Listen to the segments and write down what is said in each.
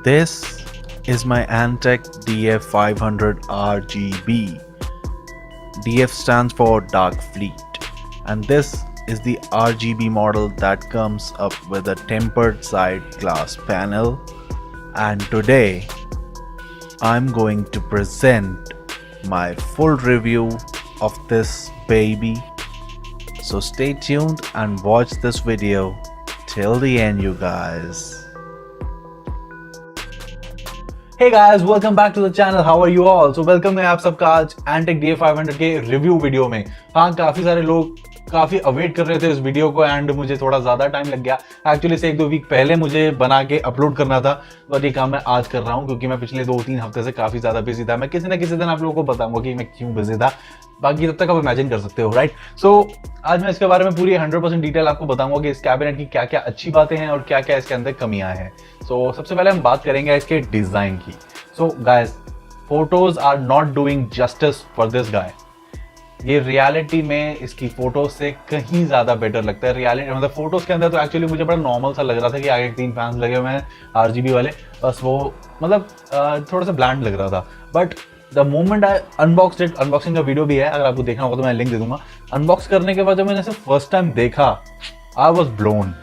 This is my Antec DF500 RGB. DF stands for Dark Fleet, and this is the RGB model that comes up with a tempered side glass panel. And today I'm going to present my full review of this baby. So stay tuned and watch this video till the end, you guys. Hey guys, welcome back to the channel. How are you all? So welcome है आप सबका आज Antec DF500 के review video में। हाँ, काफी सारे लोग काफी अवेट कर रहे थे इस वीडियो को एंड मुझे थोड़ा ज्यादा टाइम लग गया। एक्चुअली से 1-2 वीक पहले मुझे बना के अपलोड करना था, और ये काम मैं आज कर रहा हूँ क्योंकि मैं पिछले 2-3 हफ्ते से काफी ज्यादा बिजी था। मैं किसी ना किसी दिन आप लोगों को बताऊंगा कि मैं क्यों बिजी था, बाकी तब तक आप इमेजिन कर सकते हो, राइट। सो आज मैं इसके बारे में पूरी 100% डिटेल आपको बताऊंगा कि इस कैबिनेट की क्या क्या अच्छी बातें हैं और क्या क्या इसके अंदर कमियां हैं। सो सबसे पहले हम बात करेंगे इसके डिजाइन की। So guys, photos are not doing justice for this guy. ये रियलिटी में इसकी फोटो से कहीं ज्यादा बेटर लगता है। रियलिटी मतलब फोटोज के अंदर तो एक्चुअली मुझे बड़ा नॉर्मल सा लग रहा था कि आगे 3 फैंस लगे हुए हैं आरजीबी वाले, बस वो मतलब थोड़ा सा ब्लैंड लग रहा था। But the moment I unboxed it, unboxing का वीडियो भी है, अगर आपको देखना होगा तो मैं लिंक दे दूंगा। अनबॉक्स करने के बाद जब मैंने इसे फर्स्ट टाइम देखा, I was blown.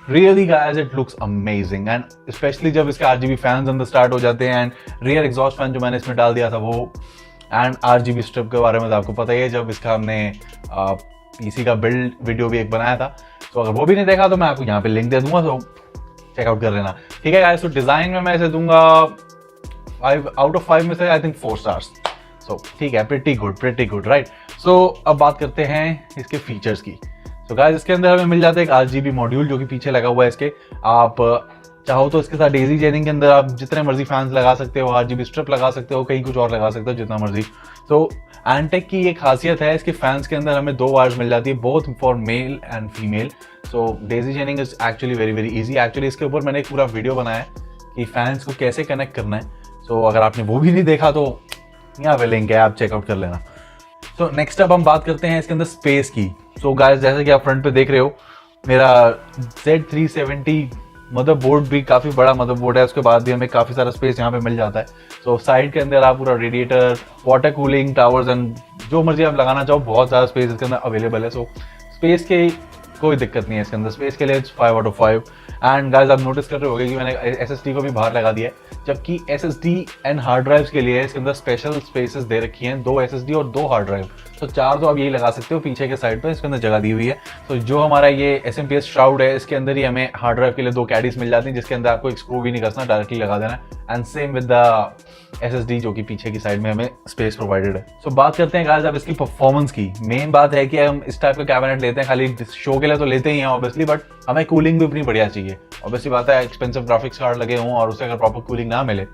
Really guys, it looks amazing and especially जब इसके RGB फैंस अंदर स्टार्ट हो जाते हैं एंड रियर एग्जॉस्ट फैन जो मैंने इसमें डाल दिया था वो, एंड RGB स्ट्रिप के बारे में तो आपको पता ही है, जब इसका हमने पीसी का बिल्ड वीडियो भी एक बनाया था। तो अगर वो भी नहीं देखा तो मैं आपको यहाँ पे लिंक दे दूंगा, तो चेकआउट कर लेना, ठीक है गाइस। तो डिजाइन में मैं इसे दूंगा 5 आउट ऑफ 5 में से आई थिंक 4 स्टार्स। सो ठीक है, प्रिटी गुड, राइट। सो अब बात करते हैं इसके फीचर्स की। तो गाइस, इसके अंदर हमें मिल जाता है एक RGB मॉड्यूल जो कि पीछे लगा हुआ है इसके। आप चाहो तो इसके साथ डेजी चेनिंग के अंदर आप जितने मर्जी फैंस लगा सकते हो, RGB स्ट्रिप लगा सकते हो, कहीं कुछ और लगा सकते हो, जितना मर्जी। तो एंटेक की एक खासियत है, इसके फैंस के अंदर हमें 2 वायर्स मिल जाती है, both for male and female. So Daisy चेनिंग is actually very easy. Actually इसके ऊपर मैंने एक पूरा वीडियो बनाया है कि फैंस को कैसे कनेक्ट करना है। सो अगर आपने वो भी नहीं देखा तो यहाँ पे लिंक है, आप चेकआउट कर लेना। तो नेक्स्ट अब हम बात करते हैं इसके अंदर स्पेस की। सो गाइस, जैसे कि आप फ्रंट पे देख रहे हो, मेरा Z370 मदरबोर्ड भी काफ़ी बड़ा मदरबोर्ड है, उसके बाद भी हमें काफ़ी सारा स्पेस यहाँ पे मिल जाता है। सो साइड के अंदर आप पूरा radiator, water cooling towers and जो मर्जी आप लगाना चाहो, बहुत ज़्यादा स्पेस इसके अंदर अवेलेबल है। सो स्पेस के कोई दिक्कत नहीं है इसके अंदर, स्पेस के लिए 5 आउट ऑफ 5। एंड गाइस, आप नोटिस कर रहे होंगे कि मैंने SSD को भी बाहर लगा दिया है, जबकि SSD एंड हार्ड ड्राइव्स के लिए इसके अंदर स्पेशल स्पेसेस दे रखी हैं, 2 SSD और 2 हार्ड ड्राइव। तो 4 तो आप यही लगा सकते हो, पीछे के साइड पे इसके अंदर जगह दी हुई है। तो जो हमारा ये SMPS श्राउड है, इसके अंदर ही हमें हार्ड ड्राइव के लिए 2 कैडीज मिल जाती हैं, जिसके अंदर आपको एक स्क्रू भी नहीं कसना, डायरेक्टली लगा देना है। And same with the SSD जो कि पीछे की साइड में हमें स्पेस प्रोवाइडेड है। सो बात करते हैं गाइस अब इसकी परफॉर्मेंस की। मेन बात है कि हम इस टाइप का कैबिनेट लेते हैं, खाली शो के लिए तो लेते ही हैं ऑब्वियसली, बट हमें कूलिंग भी इतनी बढ़िया चाहिए। ऑब्वियसली बात है, एक्सपेंसिव ग्राफिक्स कार्ड लगे हों और उसे अगर प्रॉपर कूलिंग ना मिले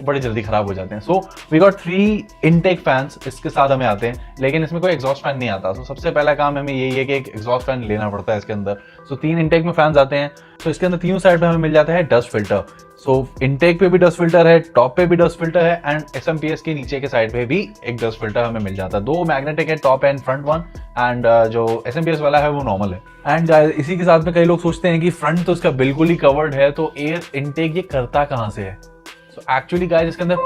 बड़े जल्दी खराब हो जाते हैं। So we got 3 intake fans इसके साथ हमें आते हैं, लेकिन इसमें कोई एग्जॉस्ट फैन नहीं आता। तो सबसे पहला काम हमें यही है कि एक एग्जॉस्ट फैन लेना पड़ता है इसके अंदर। सो 3 इनटेक में फैंस आते हैं। तो इसके अंदर तीनों साइड पे हमें मिल जाता है डस्ट फिल्टर। सो इनटेक पे भी डस्ट फिल्टर है, टॉप पे भी डस्ट फिल्टर है, एंड SMPS के नीचे के साइड पे भी एक डस्ट फिल्टर हमें मिल जाता है। 2 मैग्नेटिक है, top and front one, and जो SMPS वाला है वो नॉर्मल है। एंड इसी के साथ में कई लोग सोचते हैं कि फ्रंट तो इसका बिल्कुल ही कवर्ड है, तो एयर इनटेक ये करता कहाँ से है। सो एक्चुअली गाइस, इसके अंदर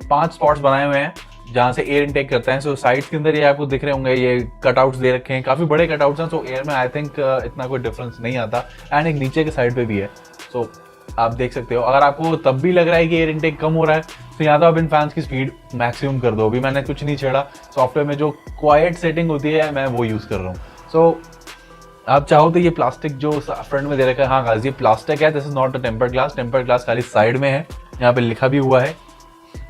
5 स्पॉट्स बनाए हुए हैं जहाँ से एयर इनटेक करता है। सो साइड्स के अंदर ये आपको दिख रहे होंगे, ये कटआउट्स दे रखे हैं, काफी बड़े कटआउट्स हैं। सो एयर में आई थिंक इतना कोई डिफरेंस नहीं आता। एंड एक नीचे के साइड पे भी है, सो आप देख सकते हो। अगर आपको तब भी लग रहा है कि एयर इनटेक कम हो रहा है, तो या तो आप इन फैंस की स्पीड मैक्सिमम कर दो। अभी मैंने कुछ नहीं छेड़ा, सॉफ्टवेयर में जो क्वाइट सेटिंग होती है मैं वो यूज कर रहा हूँ। सो आप चाहो तो ये प्लास्टिक जो फ्रंट में दे रखा है, हाँ गाइस, ये प्लास्टिक है, this is not a tempered glass. Tempered glass खाली साइड में है, यहाँ पे लिखा भी हुआ है।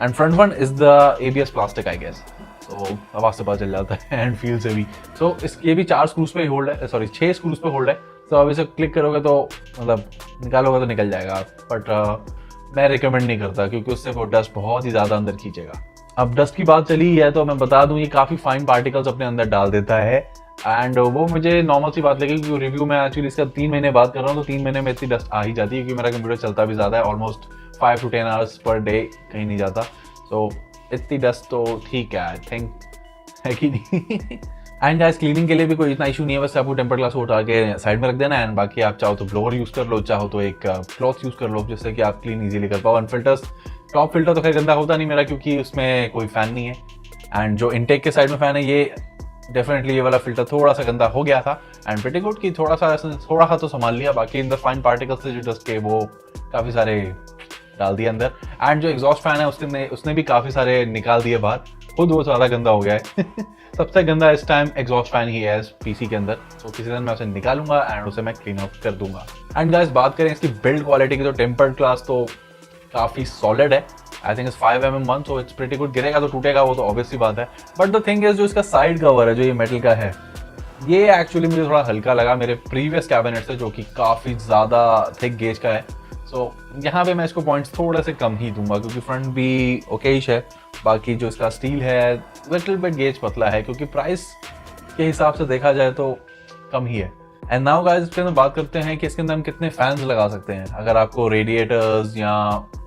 And front one is the ABS plastic I guess. तो आवाज से पता चल जाता है एंड फील से भी। सो ये भी 4 स्क्रूज पे होल्ड है, सॉरी 6 स्क्रूज पे होल्ड है। तो अब इसे क्लिक करोगे तो मतलब निकालोगे तो निकल जाएगा, बट मैं रिकमेंड नहीं करता क्योंकि उससे वो डस्ट बहुत ही ज़्यादा अंदर खींचेगा। अब डस्ट की बात चली है तो मैं बता दूं, ये काफ़ी फाइन पार्टिकल्स अपने अंदर डाल देता है, एंड वो मुझे नॉर्मल सी बात लगी क्योंकि रिव्यू में एक्चुअली इसका 3 महीने बाद कर रहा हूँ, तो 3 महीने में इतनी डस्ट आ ही जाती है क्योंकि मेरा कंप्यूटर चलता भी ज़्यादा है, almost 5 to 10 hours per day कहीं नहीं जाता। सो इतनी डस्ट तो ठीक है आई थिंक, है कि नहीं। एंड गाइस क्लीनिंग के लिए भी कोई इतना इशू नहीं है, बस आपको टेम्पर्ड ग्लास को उठा के साइड में रख देना है। एंड बाकी आप चाहो तो ब्लोअर यूज कर लो, चाहो तो एक क्लॉथ यूज कर लो, जिससे कि आप क्लीन इजीली कर पाओ। अनफिल्टर्स टॉप फिल्टर तो खैर गंदा होता नहीं मेरा, क्योंकि उसमें कोई फैन नहीं है। एंड जो इनटेक के साइड में फैन है, ये डेफिनेटली ये वाला फिल्टर थोड़ा सा गंदा हो गया था। एंड प्रीटी गुड कि थोड़ा सा तो संभाल लिया। बाकी इन द फाइन पार्टिकल्स से जो डस्ट के वो काफी सारे डाल दिए अंदर। एंड जो एग्जॉस्ट फैन है उसने भी काफी सारे निकाल दिए बाहर, खुद वो ज्यादा गंदा हो गया है। सबसे गंदा इस टाइम एग्जॉस्ट फैन ही है पीसी के अंदर। तो किसी दिन मैं उसे निकालूंगा एंड उसे मैं क्लीन आउट कर दूंगा। एंड गाइस बात करें इसकी बिल्ड क्वालिटी की, तो टेम्पर्ड ग्लास तो काफी सॉलिड है। I think it's 5mm, so it's pretty good. गिरेगा तो टूटेगा, वो तो ऑब्वियसली बात है। बट द थिंग इज जो इसका साइड कवर है, जो ये मेटल का है, ये एक्चुअली मुझे थोड़ा हल्का लगा मेरे प्रीवियस कैबिनेट से, जो कि काफी ज्यादा थिक गेज का है। सो यहाँ पे मैं इसको पॉइंट्स थोड़े से कम ही दूंगा, क्योंकि फ्रंट भी ओकेश है। बाकी जो इसका स्टील है लिटिल बिट गेज पतला है, क्योंकि प्राइस के हिसाब से देखा जाए तो कम ही है। एंड नाउ गाइस इसके अंदर बात करते हैं कि इसके अंदर हम कितने फैंस लगा सकते हैं। अगर आपको रेडिएटर्स या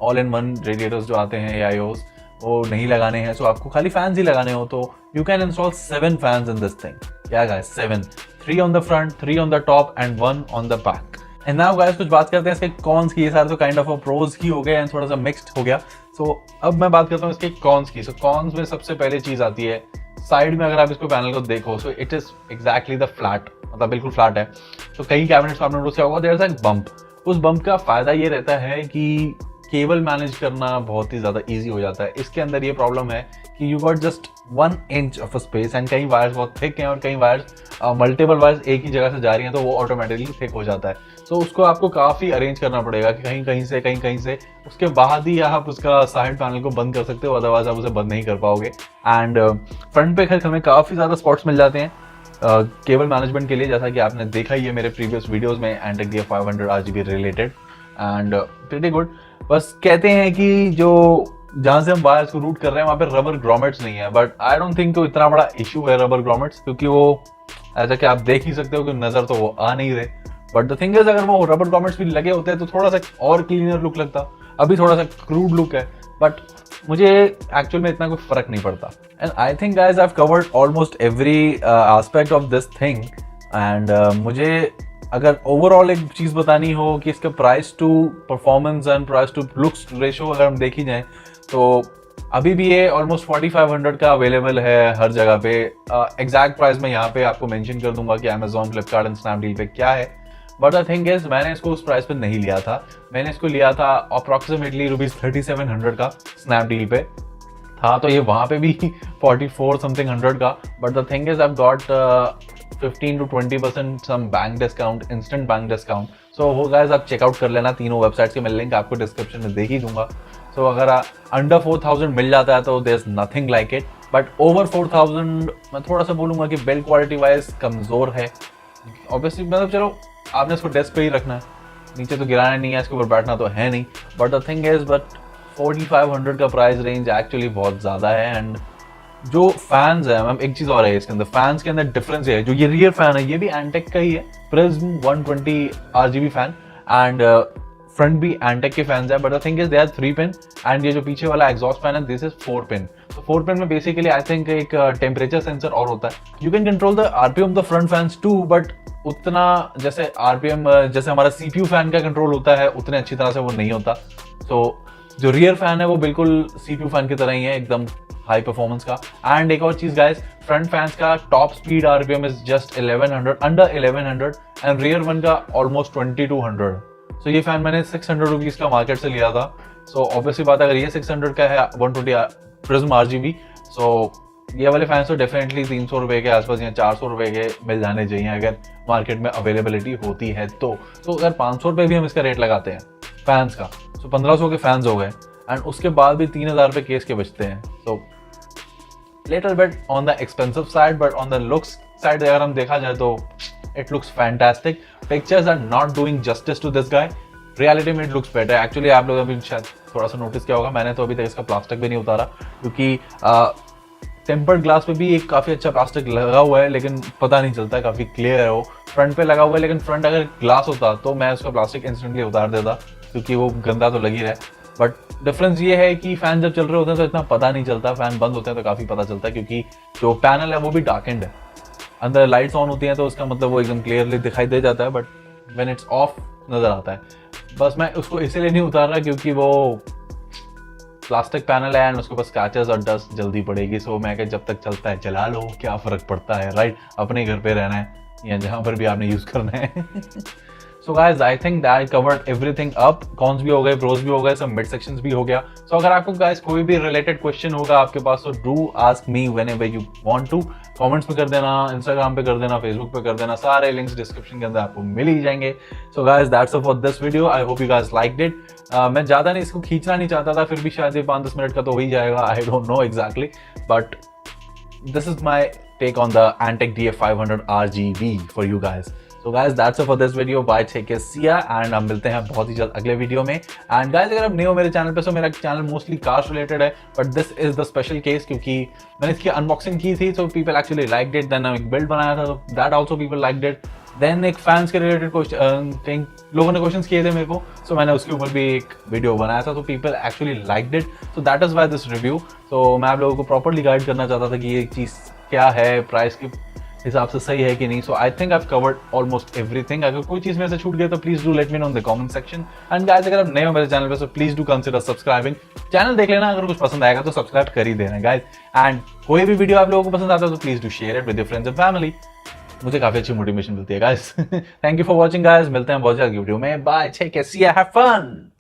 ऑल इन वन रेडिएटर्स जो आते हैं AIOs वो नहीं लगाने हैं, सो आपको खाली फैंस ही लगाने हो, तो you can install 7 fans in this thing. क्या guys 7, 3 on the front, 3 on the top and 1 on the back. And now guys कुछ बात करते हैं इसके कॉन्स की। ये सारे तो काइंड ऑफ प्रोज ही हो गए एंड थोड़ा सा मिक्स्ड हो गया। सो अब मैं बात करता हूँ इसके कॉन्स की। सो कॉन्स में सबसे पहले चीज आती है साइड में। अगर आप इसको पैनल को देखो, so it is exactly the flat, मतलब बिल्कुल फ्लैट है। तो कई कैबिनेट्स आपने नोटिस किया होगा, देयर इज अ बम्प। उस बम्प का फायदा ये रहता है कि केबल मैनेज करना बहुत ही ज्यादा इजी हो जाता है। इसके अंदर ये प्रॉब्लम है कि you got just 1 inch of a space, and कई वायर्स बहुत थिक हैं और कई वायर्स मल्टीपल वायर्स एक ही जगह से जा रही हैं, तो वो ऑटोमेटिकली थिक हो जाता है। तो उसको आपको काफी अरेंज करना पड़ेगा कि कहीं कहीं से उसके बाद ही आप उसका साइड पैनल को बंद कर सकते हो, अदरवाइज आप उसे बंद नहीं कर पाओगे। एंड फ्रंट पे खैर हमें काफी ज्यादा स्पॉट्स मिल जाते हैं केबल मैनेजमेंट के लिए, जैसा कि आपने देखा ही है मेरे प्रीवियस वीडियोस में Antec DF500 RGB related. And pretty good. बस कहते हैं कि जो जहां से हम वायर्स को रूट कर रहे हैं वहां पे रबर ग्रोमेट्स नहीं है, बट आई डोंट थिंक तो इतना बड़ा इशू है रबर ग्रोमेट्स, क्योंकि वो ऐसा कि आप देख ही सकते हो कि नजर तो वो आ नहीं रहे। बट द थिंग इज अगर वो रबर ग्रोमेट्स भी लगे होते हैं तो थोड़ा सा और क्लीनर लुक लगता। अभी थोड़ा सा क्रूड लुक है, बट मुझे एक्चुअल में इतना कोई फर्क नहीं पड़ता। And I think guys I have covered almost every aspect of this thing. And मुझे अगर ओवरऑल एक चीज बतानी हो कि इसका price to performance and price to looks ratio अगर हम देखी जाए, तो अभी भी ये ऑलमोस्ट 4500 का अवेलेबल है हर जगह पे। एग्जैक्ट प्राइस मैं यहाँ पे आपको मेंशन कर दूंगा कि Amazon, फ्लिपकार्ट एंड स्नैपडील पे क्या है। बट द थिंग इज मैंने इसको उस प्राइस पे नहीं लिया था। मैंने इसको लिया था अप्रोक्सीमेटली ₹3700 का, स्नैपडील पे था, तो ये वहाँ पे भी 44 समथिंग 100 का। But the thing is I got 15 to 20% some bank discount, instant bank discount. So वो गाइस आप चेकआउट कर लेना तीनों वेबसाइट्स के, मैं लिंक आपको डिस्क्रिप्शन में दे ही दूंगा। सो अगर अंडर 4000 मिल जाता है तो there is nothing like it. But over 4000 मैं थोड़ा सा बोलूंगा कि बिल्ड क्वालिटी वाइज कमजोर है। ऑब्वियसली मतलब चलो आपने इसको डेस्क पे ही रखना है, नीचे तो गिराना नहीं है, इसके ऊपर बैठना तो है नहीं। बट द थिंग इज 4500 का प्राइस रेंज एक्चुअली बहुत ज्यादा है। एंड जो फैंस है मैम, एक चीज और है इसके अंदर, फैंस के अंदर डिफरेंस है। जो ये रियर फैन है ये भी एंटेक का ही है, Prism 120 RGB fan, and front भी एंटेक के फैंस है। But the thing is they are 3 pin, and ये जो पीछे वाला एग्जॉस्ट फैन है दिस इज 4 पिन। तो 4 पिन में बेसिकली आई थिंक एक टेम्परेचर सेंसर और होता है। You can control the RPM of the front fans too, but उतना जैसे RPM जैसे हमारा CPU फैन का कंट्रोल होता है उतने अच्छी तरह से वो नहीं होता। तो जो रियर फैन है वो बिल्कुल CPU फैन की तरह ही है, एकदम हाई परफॉर्मेंस का। एंड एक और चीज गाइस, फ्रंट फैंस का top speed RPM is just 1100, under 1100, and rear one का ऑलमोस्ट 2200। सो ये फैन मैंने 600 रुपीज का मार्केट से लिया था। सो ऑब्वियसली बात है अगर ये 600 का है 120 प्रिज्म RGB, सो ये वाले फैंस तो डेफिनेटली 300 रुपए के आसपास या 400 रुपए के मिल जाने चाहिए अगर मार्केट में अवेलेबिलिटी होती है तो अगर 500 रुपए भी हम इसका रेट लगाते हैं फैंस का, तो 1500 के फैंस हो गए, एंड उसके बाद भी 3000 रुपए केस के बचते हैं। So little bit on the expensive side, but on the looks side अगर हम देखा जाए तो it looks fantastic. Pictures are not doing justice to this guy, reality में इट लुक्स बेटर। एक्चुअली आप लोग अभी शायद थोड़ा सा नोटिस किया होगा, मैंने तो अभी तक इसका प्लास्टिक भी नहीं उतारा, क्योंकि टेम्पर्ड ग्लास पे भी एक काफी अच्छा प्लास्टिक लगा हुआ है, लेकिन पता नहीं चलता है, काफी क्लियर है वो। फ्रंट पे लगा हुआ है, लेकिन फ्रंट अगर ग्लास होता तो मैं उसका प्लास्टिक इंस्टेंटली उतार देता, क्योंकि वो गंदा तो लगी रहा है। बट डिफरेंस ये है कि फैन जब चल रहे होते हैं तो इतना पता नहीं चलता, फैन बंद होते हैं तो काफी पता चलता है, क्योंकि जो पैनल है वो भी डार्क एंड है। अंदर लाइट्स ऑन होती हैं तो उसका मतलब वो एकदम क्लियरली दिखाई दे जाता है, बट व्हेन इट्स ऑफ नज़र आता है। बस मैं उसको इसीलिए नहीं उतार रहा क्योंकि वो प्लास्टिक पैनल है एंड उसके ऊपर स्क्रैचेस और डस्ट जल्दी पड़ेगी। सो मैं कहा जब तक चलता है चला लो, क्या फ़र्क पड़ता है, राइट? अपने घर पे रहना है या जहाँ पर भी आपने यूज़ करना है। So guys I think that covered everything up. Cons भी हो गए, प्रोज भी हो गए, सब मिड सेक्शंस भी हो गया। सो अगर आपको गाइज कोई भी रिलेटेड क्वेश्चन होगा आपके पास तो do ask me whenever you want to. Comments पे कर देना, इंस्टाग्राम पे कर देना, फेसबुक पे कर देना, सारे लिंक्स डिस्क्रिप्शन के अंदर आपको मिल ही जाएंगे। So guys that's all for this video. I hope you guys liked it. मैं ज़्यादा नहीं इसको खींचना नहीं चाहता था, फिर भी शायद ये 5-10 मिनट का तो हो ही जाएगा। I don't know exactly, but this is my take on the Antec DF500 RGB for you guys. So guys, that's it for this video. Bye, take care, see ya, and हम मिलते हैं बहुत ही जल्द अगले वीडियो में। And guys, अगर आप नए हो मेरे चैनल पे, तो मेरा चैनल मोस्टली कार्स रिलेटेड है, but this is the special case क्योंकि मैंने इसकी अनबॉक्सिंग की थी, so people actually liked it. Then एक बिल्ड बनाया था, so that also people liked it. Then एक फैंस के रिलेटेड कई लोगों ने क्वेश्चंस किए थे मेरे को, सो मैंने उसके ऊपर भी एक वीडियो बनाया था, तो people actually liked it. So that is why this review. तो मैं आप लोगों को प्रॉपरली गाइड करना चाहता था कि ये चीज़ क्या है, प्राइस के हिसाब से सही है कि नहीं। So I think I have covered almost everything. अगर कोई चीज़ मेरे से छूट गया तो please do let me know in the comment section. And guys, अगर आप नए हो मेरे चैनल पे, so please do consider subscribing. Channel देख लेना, अगर कुछ पसंद आएगा तो सब्सक्राइब कर ही देना गाइस। एंड कोई भी वीडियो आप लोगों को पसंद आता है तो please do share it with your friends and family. मुझे काफी अच्छी मोटिवेशन मिलती है guys. Thank you for watching guys, मिलते हैं बहुत जल्द वीडियो में। बाय, टेक केयर, सी या, हैव फन।